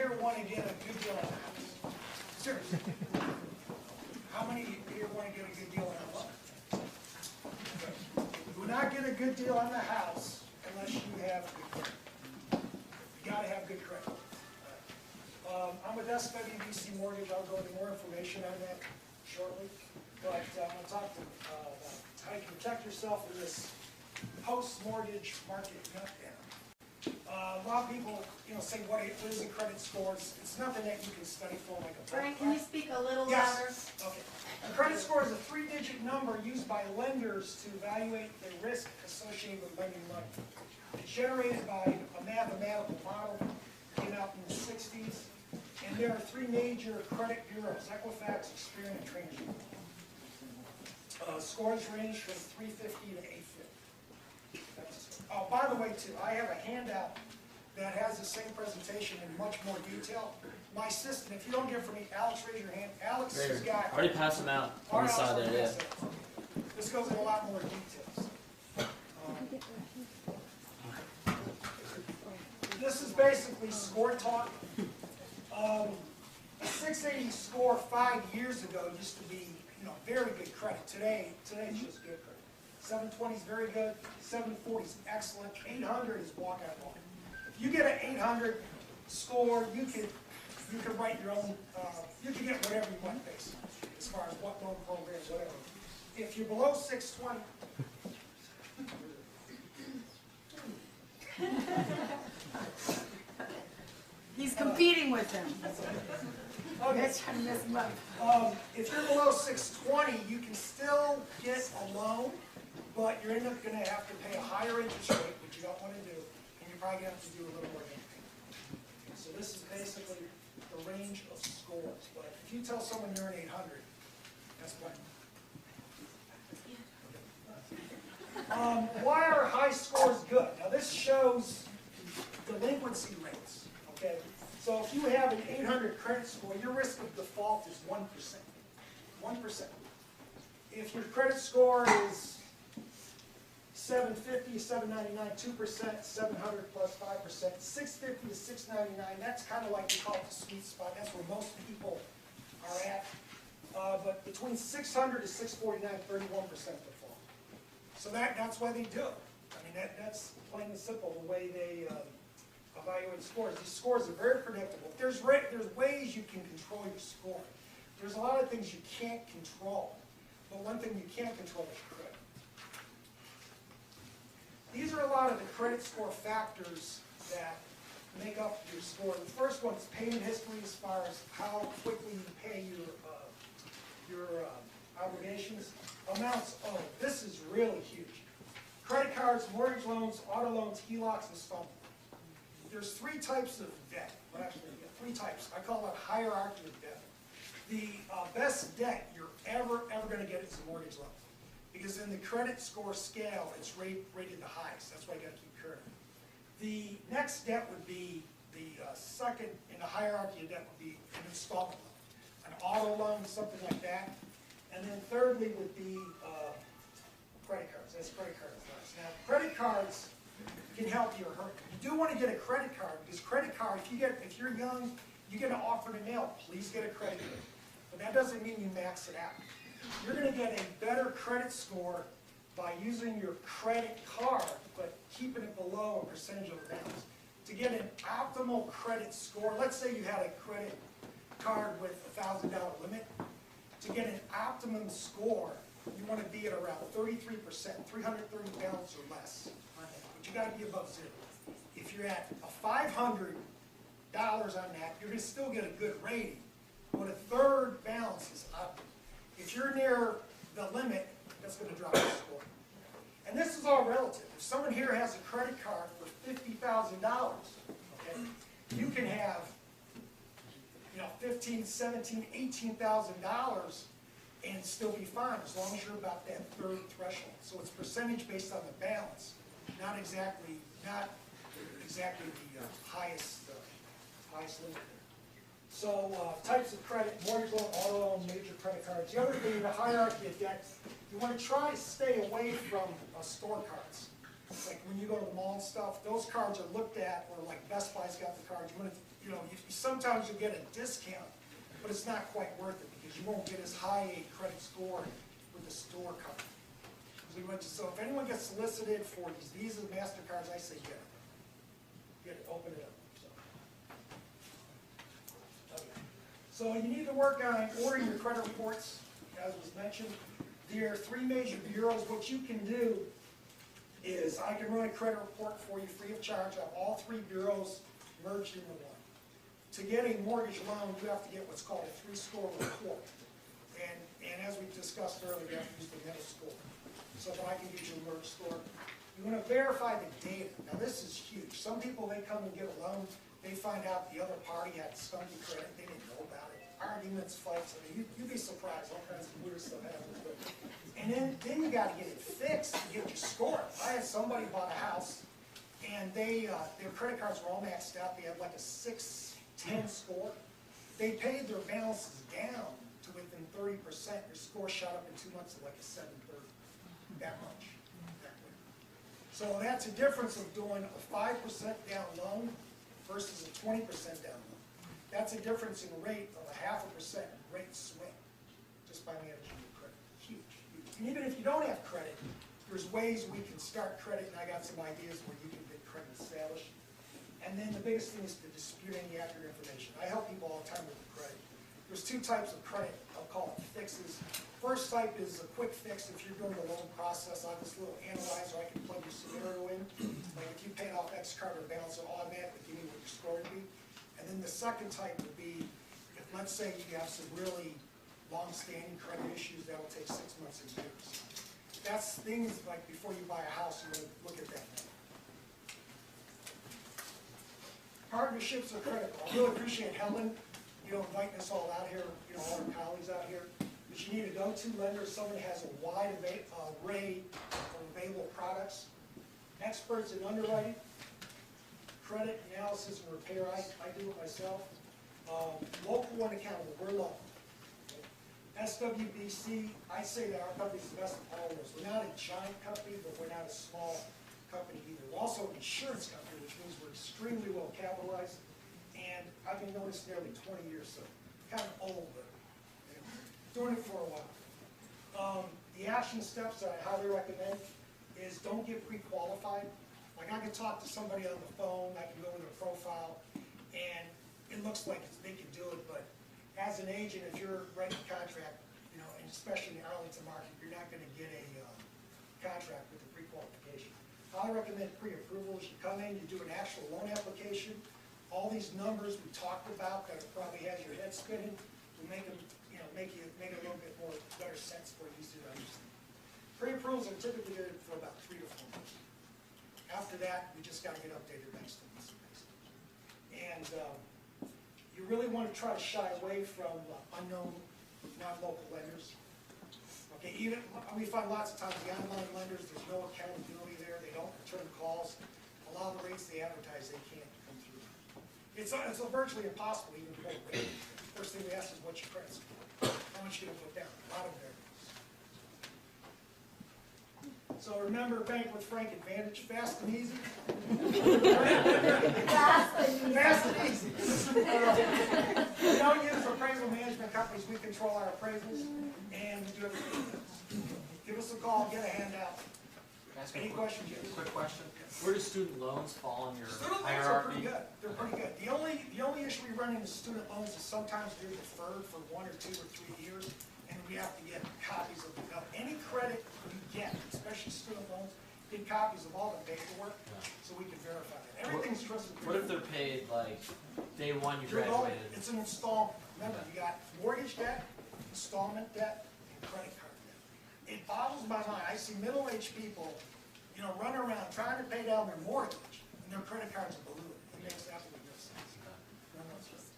here want to get a good deal on a house? Seriously. How many here want to get a good deal on a loan? You will not get a good deal on the house unless you have good credit. You got to have good credit. I'm with SWBC Mortgage. I'll go into more information on that shortly. But I'm going to talk to about how you can protect yourself in this post-mortgage market meltdown. A lot of people, say, what is a credit score? It's nothing that you can study for like a book. Brian, can you speak a little Yes. louder? Okay. A credit score is a 3-digit number used by lenders to evaluate the risk associated with lending money. It's generated by a mathematical model, came out in the 60s, and there are 3 major credit bureaus: Equifax, Experian, and TransUnion. Scores range from 350 to 850. Oh, by the way, too, I have a handout that has the same presentation in much more detail. My assistant, if you don't get it from me, Alex, raise your hand. Alex has got... Already passed them out on the side there, yeah. This goes in a lot more details. This is basically score talk. A 680 score 5 years ago used to be, very good credit. Today it's just good credit. 720 is very good. 740 is excellent. 800 is walk out line. If you get an 800 score, you can write your own. You can get whatever you want, basically, as far as what loan programs, whatever. If you're below 620. He's competing with him. Okay. That's trying to mess him up. If you're below 620, you can still get a loan, but you're going to have to pay a higher interest rate, which you don't want to do, and you're probably going to have to do a little more down payment. So this is basically the range of scores. But if you tell someone you're an 800, that's fine. Why are high scores good? Now this shows delinquency rates. Okay, so if you have an 800 credit score, your risk of default is 1%. 1%. If your credit score is 750, 799, 2%, 700 plus 5%, 650 to 699, that's kind of like we call it the sweet spot. That's where most people are at. But between 600 to 649, 31% default. So that's why they do it. I mean, that's plain and simple the way they evaluate scores. These scores are very predictable. There's ways you can control your score. There's a lot of things you can't control, but one thing you can't control is credit. These are a lot of the credit score factors that make up your score. The first one is payment history, as far as how quickly you pay your obligations. Amounts owed. This is really huge. Credit cards, mortgage loans, auto loans, HELOCs, and installment. There's 3 types of debt. Well, actually, 3 types. I call it hierarchy of debt. The best debt you're ever going to get is a mortgage loan, because in the credit score scale, it's rated the highest. That's why you got to keep current. The next debt would be the second in the hierarchy of debt would be an installment loan, an auto loan, something like that. And then thirdly would be credit cards. That's credit cards last. Now, credit cards can help you or hurt you. You do want to get a credit card, because credit card, if you're young, you get an offer to mail, please get a credit card. But that doesn't mean you max it out. You're going to get a better credit score by using your credit card, but keeping it below a percentage of the balance. To get an optimal credit score, let's say you had a credit card with a $1,000 limit. To get an optimum score, you want to be at around 33%, 330 balance or less. But you got to be above 0. If you're at a $500 on that, you're going to still get a good rating. But a third balance is optimal. If you're near the limit, that's going to drop your score. And this is all relative. If someone here has a credit card for $50,000, okay, you can have $15,000, $17,000, $18,000 and still be fine, as long as you're about that third threshold. So it's percentage based on the balance, not exactly the highest limit. So types of credit: mortgage loan, auto loan, major credit cards. The other thing in the hierarchy of debt, you want to try to stay away from store cards. like when you go to the mall and stuff, those cards are looked at, or like Best Buy's got the cards, sometimes you get a discount, but it's not quite worth it, because you won't get as high a credit score with the store card. So if anyone gets solicited for these Visa, MasterCards, I say get it. Get it, open it up. So you need to work on ordering your credit reports, as was mentioned. There are 3 major bureaus. What you can do is I can run a credit report for you free of charge. I have all 3 bureaus merged into one. To get a mortgage loan, you have to get what's called a 3-score report. And as we discussed earlier, you have to use the middle score. So that I can get you a merged score. You want to verify the data. Now this is huge. Some people, they come and get a loan, they find out the other party had skunky credit, they didn't know about it. Arguments, fights, I mean, you'd be surprised, all kinds of weird stuff happens. And then you got to get it fixed to get your score. I had somebody bought a house, and their credit cards were all maxed out. They had like a 610 score. They paid their balances down to within 30%. Their score shot up in 2 months to like a 730. That much. So that's a difference of doing a 5% down loan versus a 20% down loan. That's a difference in rate of a 0.5% rate swing, just by managing your credit. Huge, huge. And even if you don't have credit, there's ways we can start credit, and I got some ideas where you can get credit established. And then the biggest thing is to dispute any accurate information. I help people all the time with the credit. There's 2 types of credit, I'll call it fixes. First type is a quick fix. If you're doing the loan process, I have this little analyzer I can plug your scenario in. Like if you paid off X card or balance, it'll automatically give me what your score would be. And then the second type would be, if let's say you have some really long-standing credit issues, that will take 6 months or years. That's things like before you buy a house, you want to look at that now. Partnerships are critical. I really appreciate Helen, inviting us all out here, all our colleagues out here. But you need a go-to lender, someone who has a wide array of available products. Experts in underwriting, credit analysis and repair, I do it myself. Local and accountable, we're local. SWBC, I say that our company is the best of all those. We're not a giant company, but we're not a small company either. We're also an insurance company, which means we're extremely well capitalized. And I've been doing this nearly 20 years, so kind of old, but doing it for a while. The action steps that I highly recommend is don't get pre-qualified. Like I can talk to somebody on the phone, I can go with their profile, and it looks like they can do it, but as an agent, if you're writing a contract, and especially in the Arlington market, you're not going to get a contract with a pre-qualification. I recommend pre-approval. You come in, you do an actual loan application. All these numbers we talked about that probably has your head spinning will make them, make a little bit more better sense for you, easier to understand. Pre-approvals are typically good for about 3 to 4 months. After that, we just got to get updated next month. And you really want to try to shy away from unknown, non-local lenders. Okay, even we find lots of times the online lenders, there's no accountability there. They don't return calls. A lot of the rates they advertise, they can't come through. It's virtually impossible even to quote rate. First thing we ask is what's your credit score? How much you going to put down? A lot of variables. So remember, bank with Frank Advantage, fast and easy. Fast and easy. We don't use appraisal management companies. We control our appraisals, and we do everything else. Give us a call, get a handout. Any questions? Yes. Quick question. Where do student loans fall in your Student loans hierarchy? are pretty good. They're pretty good. The only issue we run into student loans is sometimes they're deferred for 1 or 2 or 3 years, and we have to get copies of any credit you get, especially student loans. Get copies of all the paperwork so we can verify that. Everything's trusted. What if they're paid like day 1 you Your loan, graduated? it's an installment. Remember, you got mortgage debt, installment debt, and credit card debt. It boggles my mind. I see middle-aged people, run around trying to pay down their mortgage, and their credit cards are balloon. It makes absolutely no sense. No sense.